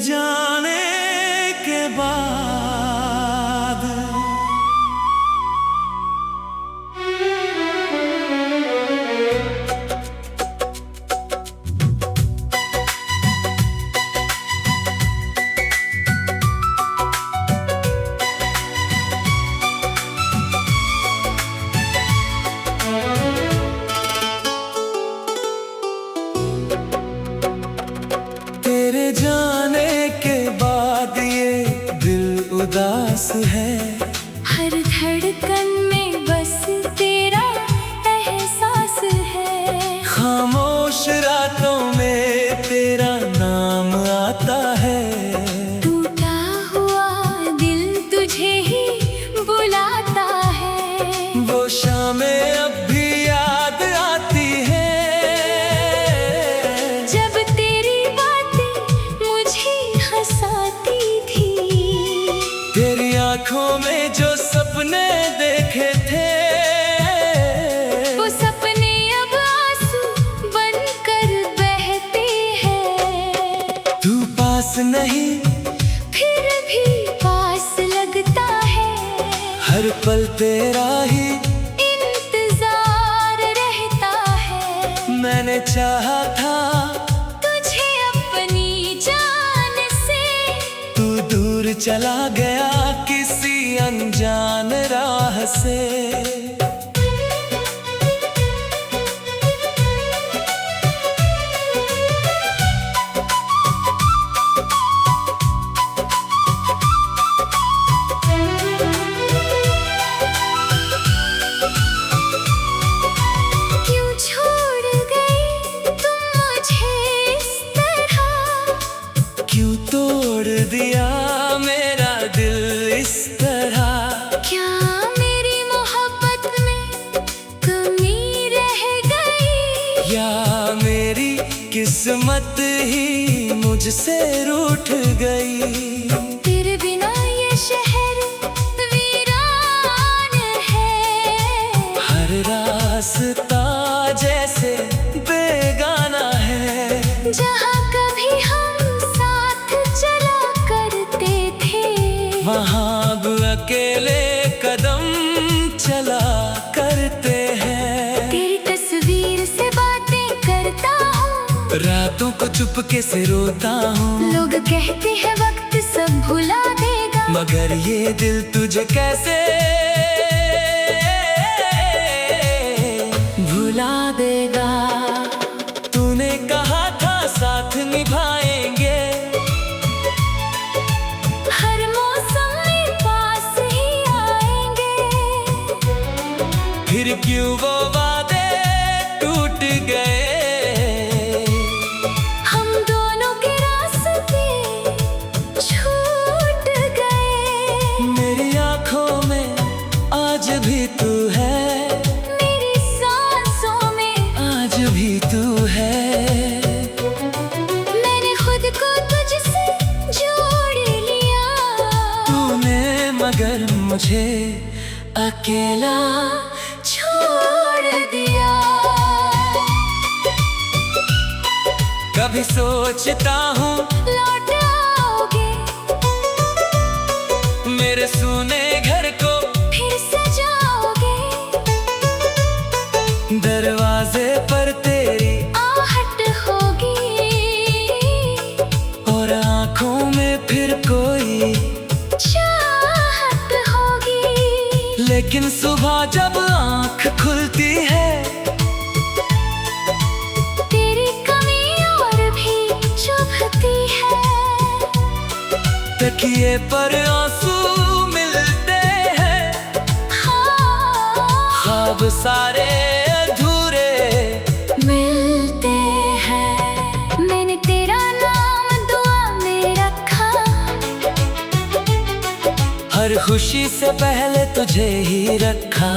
जाने के बाद तेरे जाने के बाद ये दिल उदास है। हर धड़कन में बस तेरा एहसास है। खामोश रातों में तेरा नाम आता है। टूटा हुआ दिल तुझे ही बुलाता है। वो शामें अब भी याद आती है जब तेरी बातें मुझे हंसाती थी। तेरी आंखों में जो सपने देखे थे, वो सपने अब आंसू बनकर बहते हैं। तू पास नहीं फिर भी पास लगता है। हर पल तेरा ही इंतजार रहता है। मैंने चाहा था तुझे अपनी जान से, तू दूर चला गया किसी अनजान राह से। क्यों छोड़ गए तुम मुझे इस तरह। क्यों तोड़ दिया मेरा दिल इस तरह। क्या मेरी मोहब्बत में कमी रह गई। या मेरी किस्मत ही मुझसे रूठ गई। तेरे बिना ये शहर वीरान है। हर रास्ता जैसे बेगाना है। जहाँ कभी हम साथ चला करते थे, वहाँ अब अकेले कदम चला करते हैं। तेरी तस्वीर से बातें करता हूँ। रातों को चुपके से रोता हूँ। लोग कहते हैं वक्त सब भुला देगा, मगर ये दिल तुझे कैसे भुला देगा। तूने कहा था साथ निभाएंगे, हर मौसम में पास ही आएंगे। फिर क्यों वो वादे टूट गए। हम दोनों के रास्ते छूट गए। मेरी आंखों में आज भी तू है, मेरी सांसों में आज भी तू है। मैंने खुद को तुझसे जोड़ लिया। तूने मगर मुझे अकेला छोड़ दिया। कभी सोचता हूँ लौट आओगे, मेरे सूने घर को फिर सजाओगे। दरवाजे पर तेरी आहट होगी और आंखों में फिर कोई। चाहत होगी। लेकिन सुबह जब आंख खुलती है, तेरी कमी और भी चुभती है। तकिए पर आंसू मिलते हैं। ख्वाब सारे अधूरे मिलते हैं। मैंने तेरा नाम दुआ में रखा। हर खुशी से पहले तुझे ही रखा।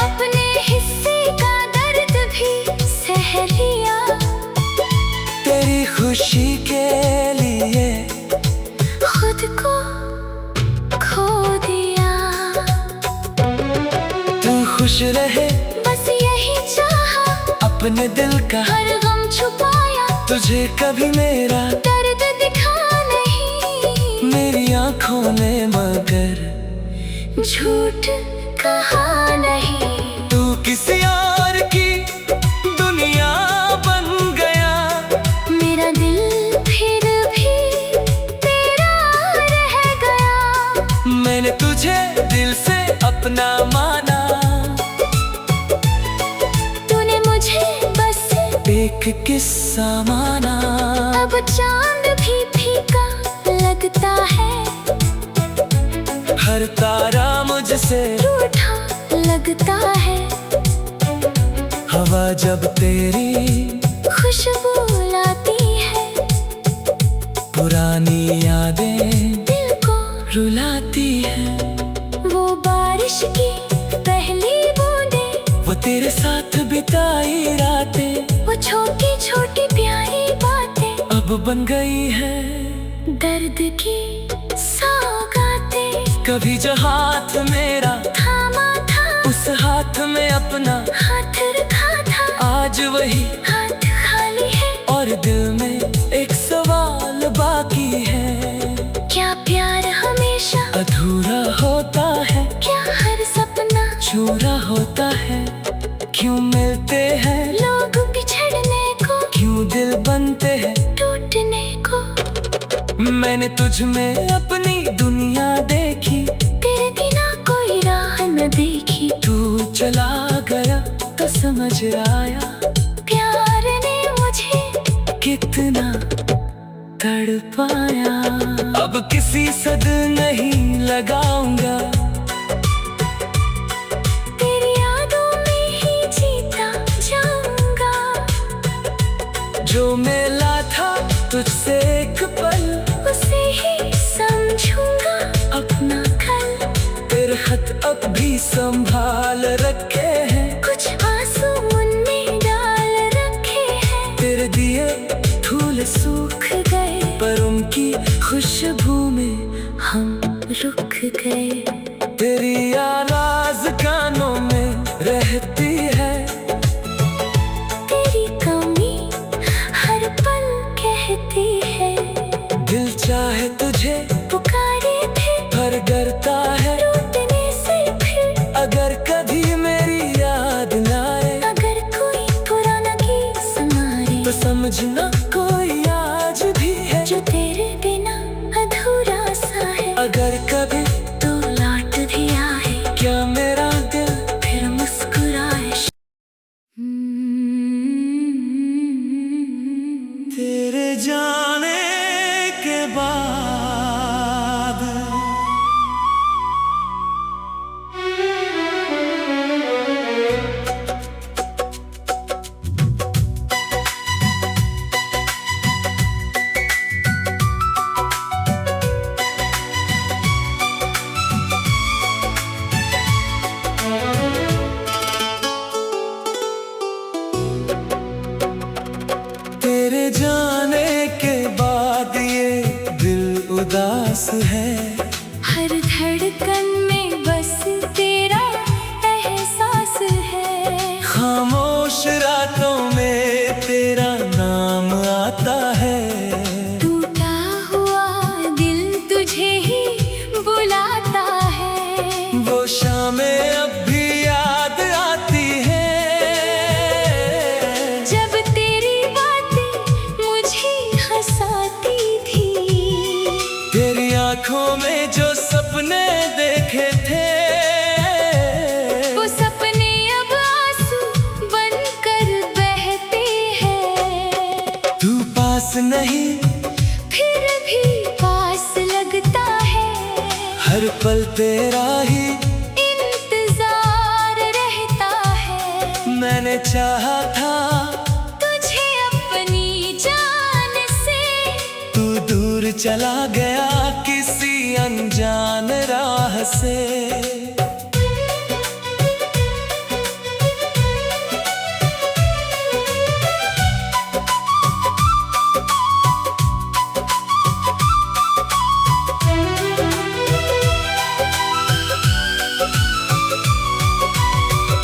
अपने हिस्से का दर्द भी सह लिया। तेरी खुशी के लिए खुद को खो दिया। तू खुश रहे बस यही चाहा। अपने दिल का हर गम छुपाया तुझे कभी मेरा दर्द दिखा नहीं, मेरी आंखों ने मगर झूठ कहा नहीं। तू किसी और की दुनिया बन गया, मेरा दिल फिर भी तेरा रह गया। मैंने तुझे दिल से अपना माना, तूने मुझे बस एक किस्सा माना। अब चांद भी फीका लगता है, हर तारा मुझसे रूठा लगता है। हवा जब तेरी खुशबू लाती है, पुरानी यादें दिल को रुलाती है। वो बारिश की पहली बूंदें, वो तेरे साथ बिताई रातें, वो छोटी छोटी प्यारी बातें अब बन गई है दर्द की सौगातें। कभी जो हाथ मेरा थामा था, उस हाथ में अपना हाथ रखा था, आज वही हाथ खाली है। और दिल में एक सवाल बाकी है, क्या प्यार हमेशा अधूरा होता है, क्या हर सपना छूरा होता है। क्यों मिलते हैं लोग बिछड़ने को, क्यों दिल बनते हैं टूटने को। मैंने तुझ में अपनी दुनिया देखी, तेरे बिना कोई राह न देखी। तू चला गया तो समझ आया प्यार ने मुझे कितना तड़पाया। अब किसी सद नहीं लगाऊंगा, तेरी यादों में ही जीता जाऊंगा। जो मेला था तुझसे एक पल, उसे ही समझूंगा अपना कल। तेरे खत अब भी संभाल रखे हैं, कुछ आंसू उनमें डाल रखे हैं। तेरे दिए फूल सूख गए पर उनकी खुशबू में हम रुक गए। तेरी आवाज कानों में रहती है, तेरी कमी हर पल कहती है। दिल चाहे तुझे पुकारे थे पर डरता है, टूटने से फिर। अगर कभी मेरी याद न आए, अगर कोई पुराना गीत सुनाए, तो समझना कोई आज भी है जो तेरे बिना अधूरा सा है। अगर कभी तो लौट भी आए, क्या मेरा दिल फिर मुस्कुराए। तेरे जाने के बाद तेरे जाने के बाद ये दिल उदास है। हर धड़कन में बस तेरा एहसास है। खामोश रातों में तेरा नाम आता है, टूटा हुआ दिल तुझे ही बुलाता है। वो शामें अब भी याद आती है, जब तेरी बातें मुझे हंसाती थी। तेरी आंखों में जो सपने देखे थे, वो सपने अब आंसू बनकर बहते हैं। तू पास नहीं फिर भी पास लगता है, हर पल तेरा ही इंतजार रहता है। मैंने चाहा था तुझे अपनी जान से, तू दूर चला गया किसी अनजान राह से।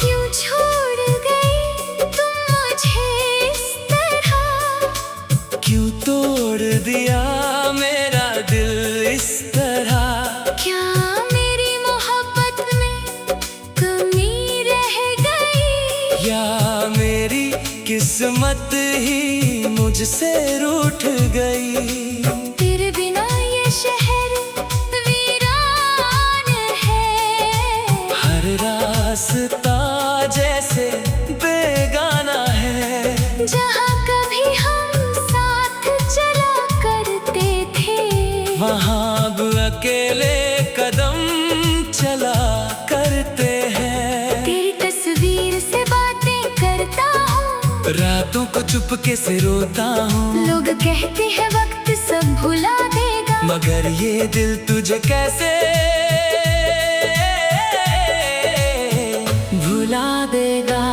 क्यों छोड़ गए तुम मुझे इस तरह। या मेरी किस्मत ही मुझसे रूठ गई। तेरे बिना ये शहर वीरान है, हर रास्ता जैसे बेगाना है। जहाँ कभी हम साथ चला करते थे, वहाँ अब अकेले कदम चला करते हैं। तेरी तस्वीर से बातें करता हूँ, रातों को चुपके से रोता हूँ। लोग कहते हैं वक्त सब भुला देगा, मगर ये दिल तुझे कैसे भुला देगा।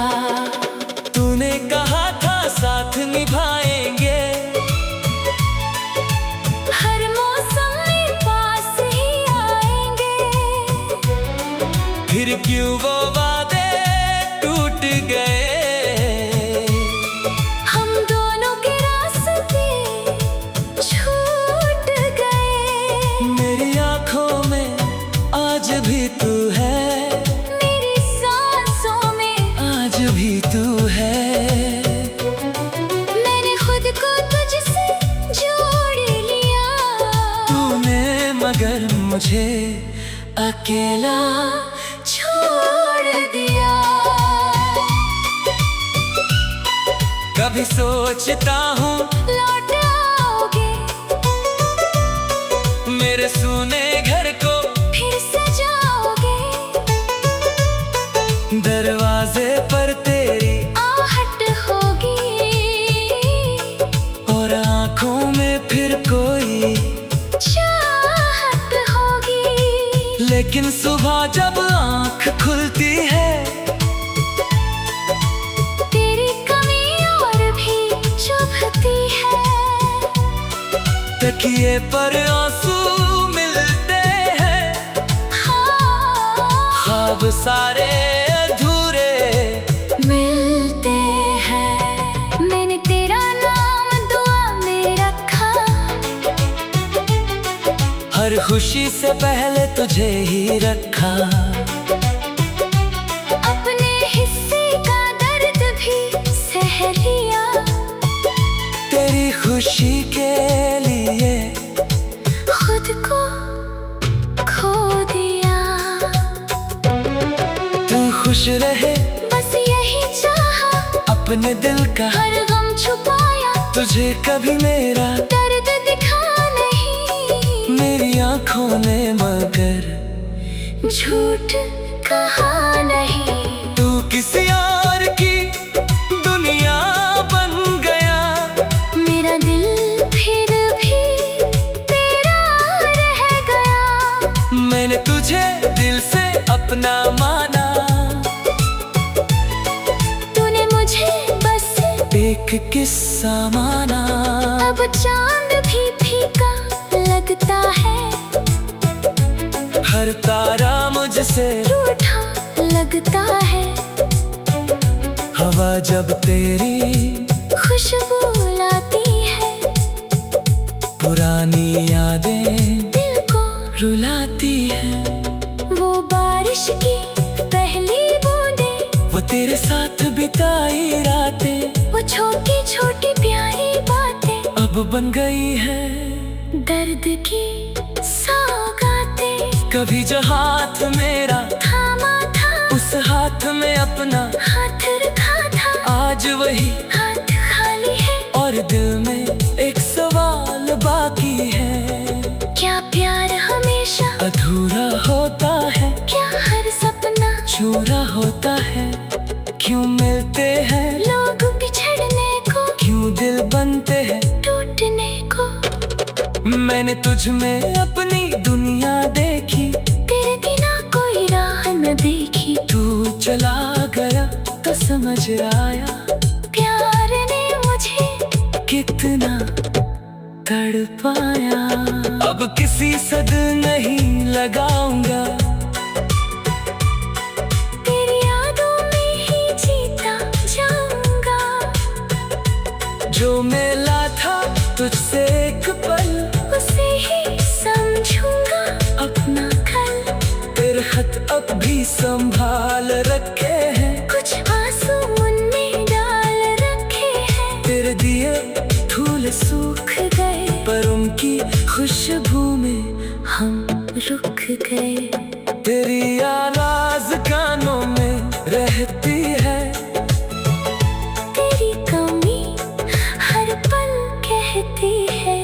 तूने कहा था साथ निभाएंगे, हर मौसम में पास ही आएंगे। फिर क्यों वो वादे टूट गए। हम दोनों के रास्ते छूट गए। मेरी आंखों में आज भी तू है, मेरी सांसों में आज भी तू है। मैंने खुद को तुझसे जोड़ लिया, तूने मगर मुझे अकेला छोड़ दिया। कभी सोचता हूँ लौट आओगे, मेरे सूने घर को फिर सजाओगे। दरवाजे पर तेरी आहट होगी, और आंखों में फिर कोई। चाहत होगी। लेकिन सुबह जब आंख खुलती है, तेरी कमी और भी चुभती है। तकिए पर आंसू मिलते हैं, ख्वाब सारे अधूरे मिलते हैं। मैंने तेरा नाम दुआ में रखा, हर खुशी से पहले तुझे ही रखा। अपने हिस्से का दर्द भी सह लिया, तेरी खुशी के लिए खुद को खो दिया। तू खुश रहे, बस यही चाहा, अपने दिल का हर गम छुपाया। तुझे कभी मेरा दर्द दिखा नहीं, मेरी आंखों ने मगर झूठ कहा नहीं। तू किसी और की दुनिया बन गया। मेरा दिल फिर भी तेरा रह गया। मैंने तुझे दिल से अपना माना, तूने मुझे बस एक किस्सा माना। अब चांद भी फीका लगता है, हर तारा मुझसे रूठा लगता है। हवा जब तेरी खुशबू लाती है, पुरानी यादें दिल को रुलाती है। वो बारिश की पहली बूंदें, वो तेरे साथ बिताई रातें, वो छोटी छोटी प्यारी बातें अब बन गई है दर्द की सौगातें। कभी जो हाथ मेरा थामा था, उस हाथ में अपना हाथ रखा था, आज वही हाथ खाली है। और दिल में एक सवाल बाकी है। क्या प्यार हमेशा अधूरा होता है, क्या हर सपना छूरा होता है। क्यों मिलते हैं लोग बिछड़ने को, क्यों दिल बनते हैं टूटने को। मैंने तुझ में अपनी दुनिया देखी, तेरे बिना कोई राह न देखी। तू चला गया तो समझ आया प्यार ने मुझे कितना तड़पाया। अब किसी सद नहीं लगाऊंगा, तेरी यादों में ही जीता जाऊंगा। जो मिला था तुझसे एक पल, उसे ही समझूंगा अपना कल। तेरे खत अब भी संभाल रखे हैं, कुछ आंसू गए। तेरी आवाज़ कानों में रहती है, तेरी कमी हर पल कहती है।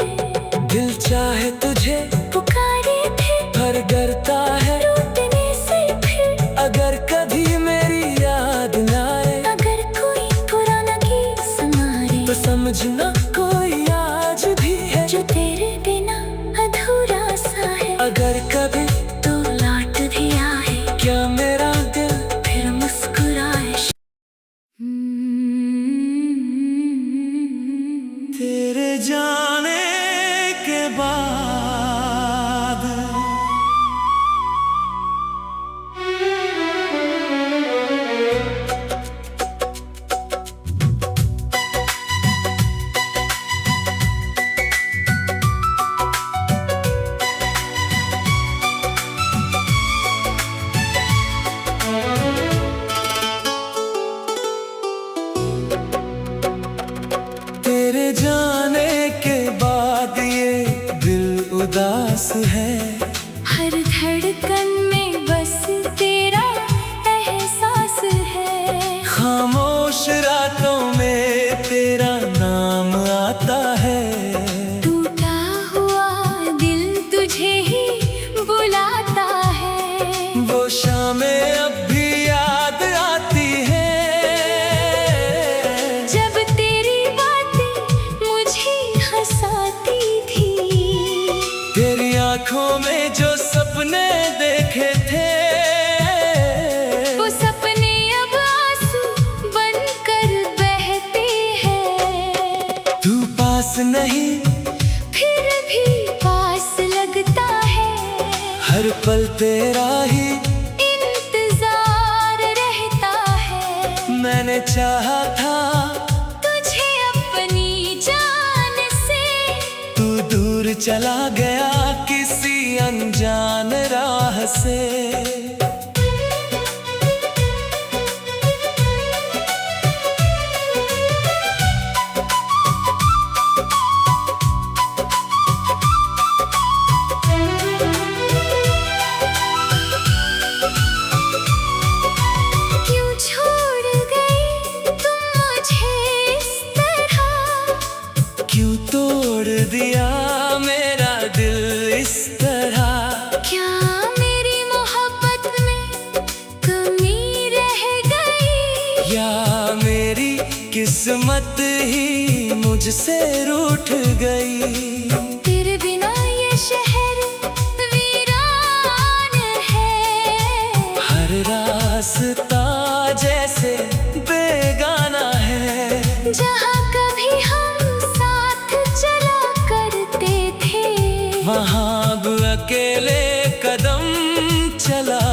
दिल चाहे तुझे पुकारे फिर पर डरता है, टूटने से फिर। अगर कभी मेरी याद न आए, अगर कोई पुराना गीत सुनाए, तो समझना कोई आज भी है जो तेरे बिना अधूरा सा है। अगर कभी तो लौट भी आए, क्या मेरा दिल फिर मुस्कुराए। तेरे जाने के बाद तेरे जाने के बाद ये दिल उदास है। हर धड़कन में बस तेरा एहसास है। खामोश रातों में तेरा नाम आता है। टूटा हुआ दिल तुझे ही बुलाता है। वो शामें अब भी याद आती है, जब तेरी बातें मुझे हंसाती थी। तेरी आंखों में जो सपने देखे थे, वो सपने अब आंसू बनकर बहते हैं। तू पास नहीं फिर भी पास लगता है। हर पल तेरा ही इंतजार रहता है। मैंने चाहा था तुझे अपनी जान से, तू दूर चला गया किसी अनजान राह से। क्यों छोड़ गई तुम मुझे इस तरह। क्यों तोड़ दिया मेरा दिल इस तरह। क्या मेरी मोहब्बत में कमी रह गई। या मेरी किस्मत ही मुझसे रूठ गई। तेरे बिना ये शहर वीरान है। हर रास्ता जैसे बेगाना है। जहाँ कभी हम साथ चला करते थे, वहाँ अब अकेले कदम चला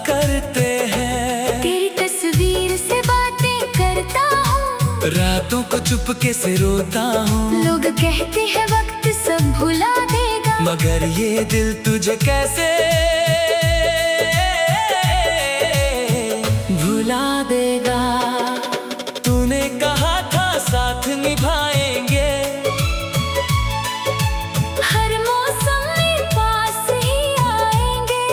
करते हैं। तेरी तस्वीर से बातें करता हूँ। रातों को चुपके से रोता हूँ। लोग कहते हैं वक्त सब भुला देगा, मगर ये दिल तुझे कैसे भुला देगा। तूने कहा था साथ निभाएंगे, हर मौसम में पास ही आएंगे।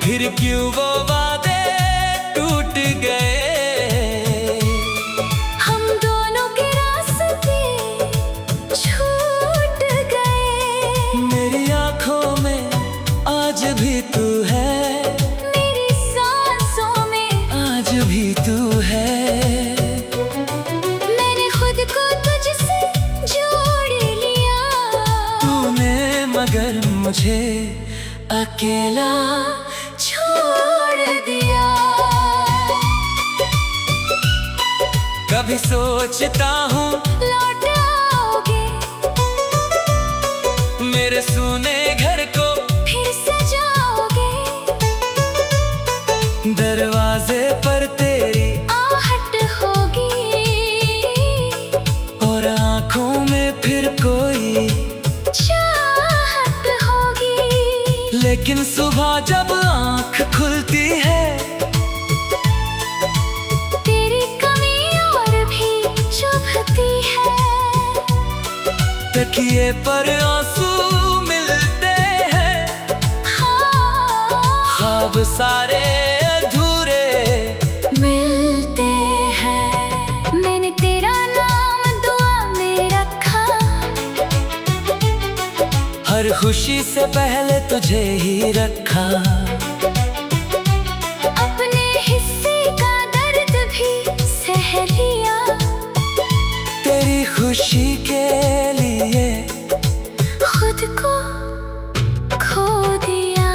फिर क्यों वो वादे टूट गए। हम दोनों के रास्ते छूट गए। मेरी आंखों में आज भी तू है, मेरी सांसों में आज भी तू है। मैंने खुद को तुझसे जोड़ लिया। तूने मगर मुझे अकेला छोड़ दिया। कभी सोचता हूँ लौट आओगे, मेरे सूने घर को फिर सजाओगे। दरवाजे पर तेरी आहट होगी और आंखों में फिर कोई। चाहत होगी। लेकिन सुबह जब आंख खुलती है, तेरी कमी और भी चुभती है। तकिए पर आंसू मिलते हैं, ख्वाब सारे अधूरे मिलते हैं। मैंने तेरा नाम दुआ में रखा, हर खुशी से पहले तुझे ही रखा। अपने हिस्से का दर्द भी सह लिया, तेरी खुशी के लिए खुद को खो दिया।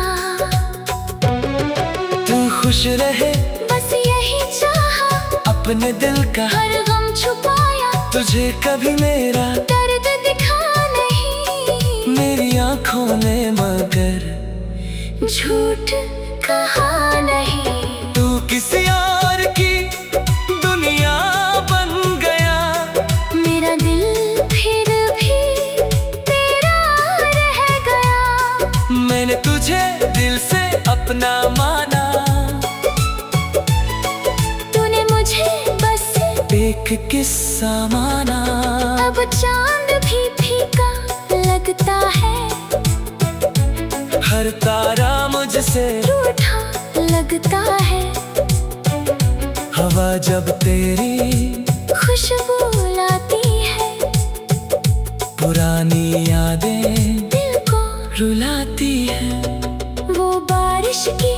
तू खुश रहे बस यही चाहा, अपने दिल का हर गम छुपाया, तुझे कभी मेरा दर्द दिखा नहीं। मेरी आंखों ने मगर झूठ कहा नहीं। तू किसी और की दुनिया बन गया, मेरा दिल फिर भी तेरा रह गया। मैंने तुझे दिल से अपना माना, तूने मुझे बस एक किस्सा माना। अब चांद भी फीका लगता है, हर तारा मुझसे रूठा लगता है। हवा जब तेरी खुशबू लाती है, पुरानी यादें दिल को रुलाती है। वो बारिश की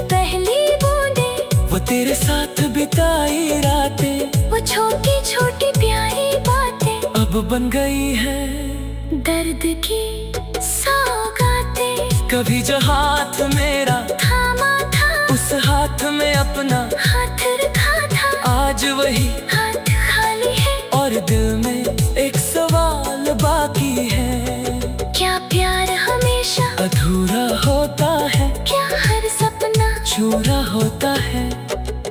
पहली बूंदें, वो तेरे साथ बिताई रातें वो छोटी छोटी प्यारी बातें अब बन गई है दर्द की सौगातें। कभी जो हाथ मेरा थामा था, उस हाथ में अपना हाथ रखा था, आज वही हाथ खाली है। और दिल में एक सवाल बाकी है, क्या प्यार हमेशा अधूरा होता है, क्या हर सपना छूरा होता है।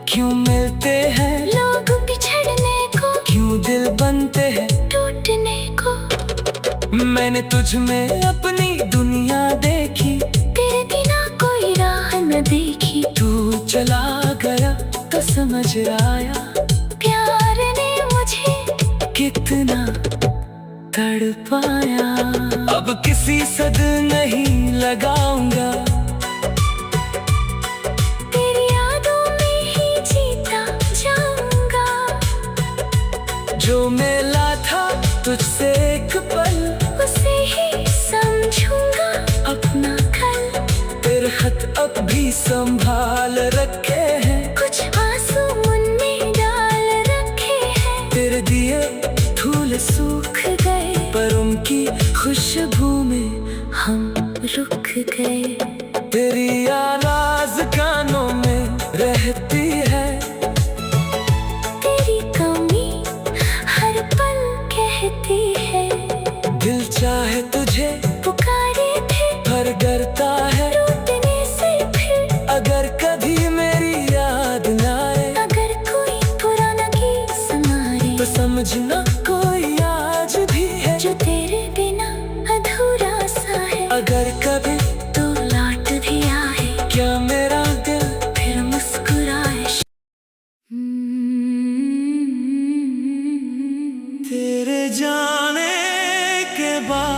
क्यों मिलते हैं लोग बिछड़ने को, क्यों दिल बनते हैं टूटने को। मैंने तुझ में अपनी दुनिया देखी, तेरे बिना कोई राह न देखी। तू चला गया तो समझ आया प्यार ने मुझे कितना तड़पाया। अब किसी सद नहीं लगाऊंगा, तेरी यादों में ही जीता जाऊंगा। जो मिला था तुझसे एक पल, उसे ही समझूंगा अपना कल। तेरे खत अब भी संभाल रखे हैं, कुछ आंसू उनमें डाल रखे हैं। तेरे दिए फूल सूख गए, पर उनकी खुशबू में हम रुक गए। तेरी आवाज कानों में रहती है, तेरी कमी हर पल कहती है। दिल चाहे तुझे पुकारे थे पर डरता है, टूटने से फिर। अगर कभी मेरी याद न आए, अगर कोई पुराना गीत सुनाए, तो समझना कोई आज भी है जो तेरे बिना अधूरा सा है। अगर कभी तो लौट भी आए, क्या मेरा दिल फिर मुस्कुराए। तेरे जाने के बाद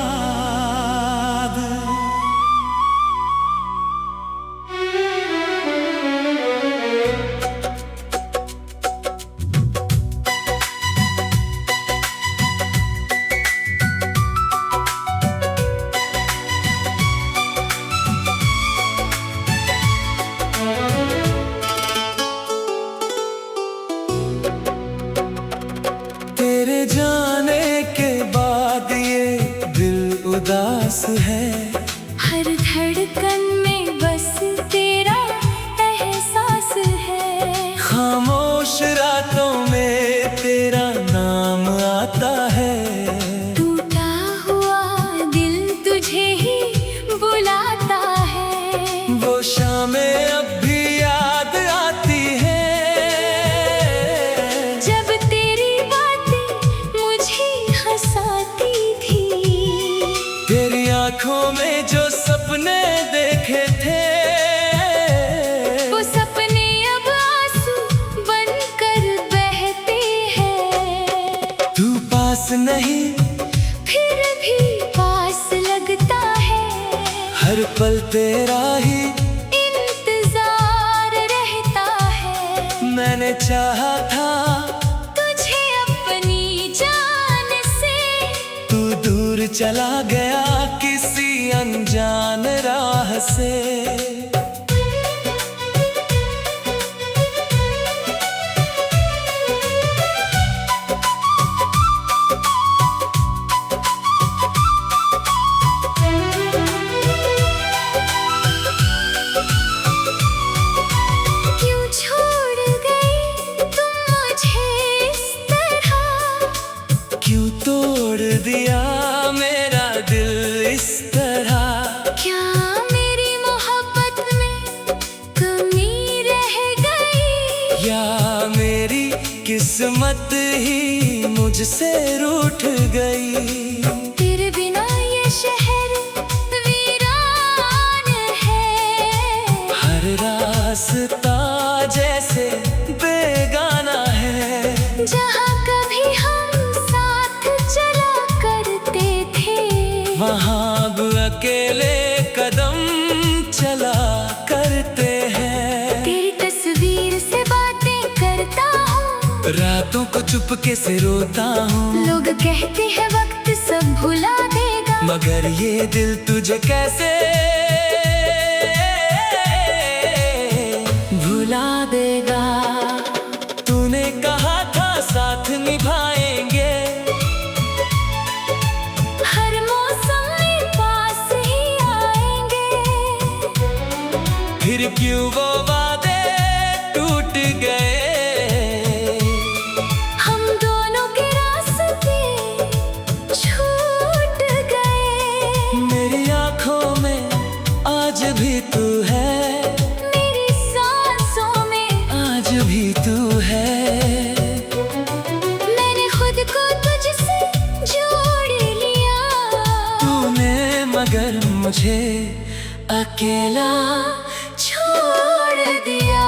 तेरे जाने के बाद ये दिल उदास है। हर धड़कन में बस तेरा एहसास है। खामोश रातों में तेरा नाम आता है, टूटा हुआ दिल तुझे ही बुलाता है। वो शामें अब भी याद आती है, जब तेरी बातें मुझे हंसाती थी। तेरी आंखों में जो सपने देखे थे, वो सपने अब आंसू बनकर बहते हैं। तू पास नहीं फिर भी पास लगता है, हर पल तेरा ही इंतजार चाहा था तुझे अपनी जान से, तू दूर चला गया किसी अनजान राह से। क्यों छोड़ गई तुम मुझे इस तरह, क्यों तोड़ दिया मेरा दिल इस तरह। क्या मेरी मोहब्बत में कमी रह गई, या मेरी किस्मत ही मुझसे रूठ गई। तेरे बिना ये शहर वीरान है, हर रास्ता जैसे बेगाना है। जहाँ कभी हम साथ चला करते थे, वहाँ अब अकेले कदम चला करते हैं। तेरी तस्वीर से बातें करता हूँ, रातों को चुपके से रोता हूँ। लोग कहते हैं वक्त सब भुला देगा, मगर ये दिल तुझे कैसे भुला देगा। तूने कहा था साथ निभाएंगे, हर मौसम में पास ही आएंगे। फिर क्यों वो वादे टूट गए। हम दोनों के रास्ते छूट गए, मेरी आँखों में आज भी तू है, मेरी सांसों में आज भी तू है। मैंने खुद को तुझसे जोड़ लिया, तूने मगर मुझे अकेला छोड़ दिया।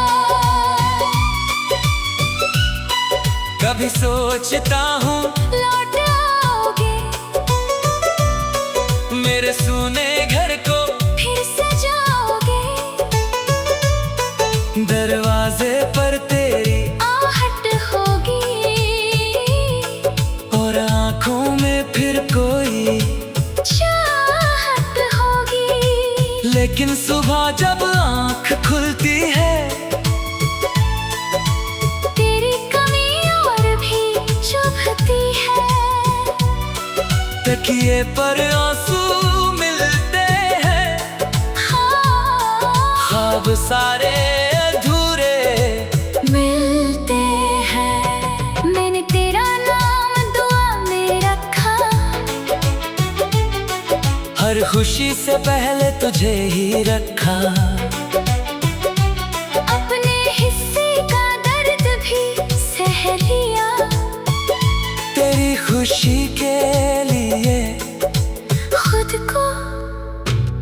कभी सोचता हूँ लौट आओगे, मेरे सूने घर को फिर सजाओगे, दरवाजे पर तेरी आहट होगी, और आँखों में फिर कोई। चाहत होगी। लेकिन सुबह जब आँख खुलती है, तेरी कमी और भी चुभती है, तकिए पर आंसू मिलते हैं। ख्वाब सारे अधूरे मिलते हैं। मैंने तेरा नाम दुआ में रखा, हर खुशी से पहले तुझे ही रखा। अपने हिस्से का दर्द भी सह लिया, तेरी खुशी के लिए खुद को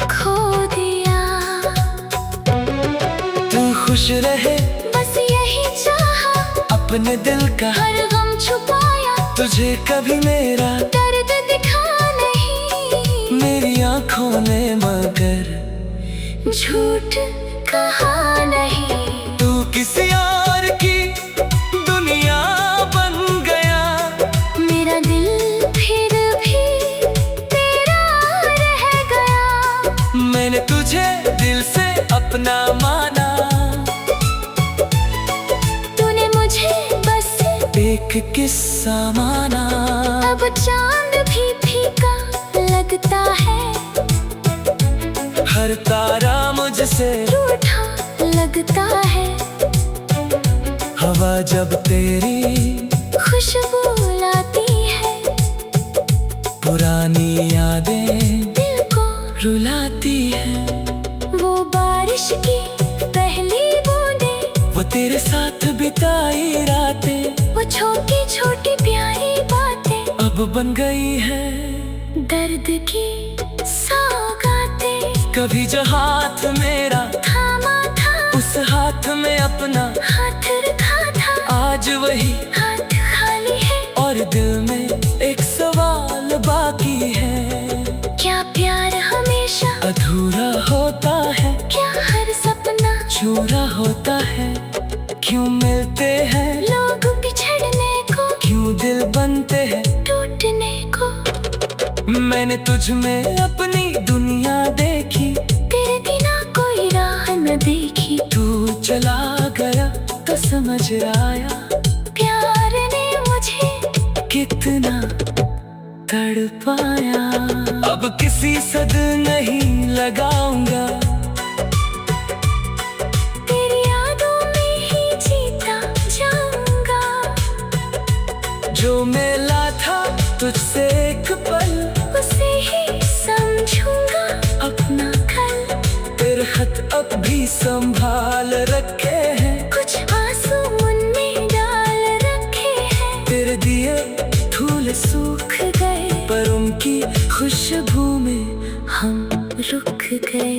खो दिया। तू खुश रहे बस यही चाहा, अपने दिल का हर गम छुपाया, तुझे कभी मेरा दर्द दिखा नहीं, मेरी आँखों ने मगर झूठ कहा नहीं। तू किसी और की दुनिया बन गया, मेरा दिल फिर भी तेरा रह गया, मैंने तुझे दिल से अपना माना। तूने मुझे बस एक किस्सा माना। अब चांद भी फीका लगता है, हर तारा मुझसे रूठा लगता है। हवा जब तेरी खुशबू लाती है, पुरानी यादें दिल को रुलाती है। वो बारिश की पहली बूंदें, वो तेरे साथ बिताई रातें, वो छोटी छोटी प्यारी बातें, अब बन गई है दर्द की सौगातें। कभी जो हाथ मेरा थामा था, उस हाथ में अपना हाथ रखा था, आज वही हाथ खाली है, और दिल में एक सवाल बाकी है। क्या प्यार हमेशा अधूरा होता है, क्या हर सपना छूरा होता है, क्यों मिलता कहते हैं लोग बिछड़ने को, क्यों दिल बनते हैं टूटने को। मैंने तुझ में अपनी दुनिया देखी, तेरे बिना कोई राह न देखी। तू चला गया तो समझ आया प्यार ने मुझे कितना तड़पाया। अब किसी सद नहीं लगाऊंगा, तेरी यादों में ही जीता जाऊंगा। जो मेला था तुझसे एक पल, उसे ही समझूंगा अपना कल। तेरे खत अब भी संभाल रखे हैं, कुछ आंसू उनमें डाल रखे हैं। तेरे दिए फूल सूख गए, पर उनकी खुशबू में हम रुक गए।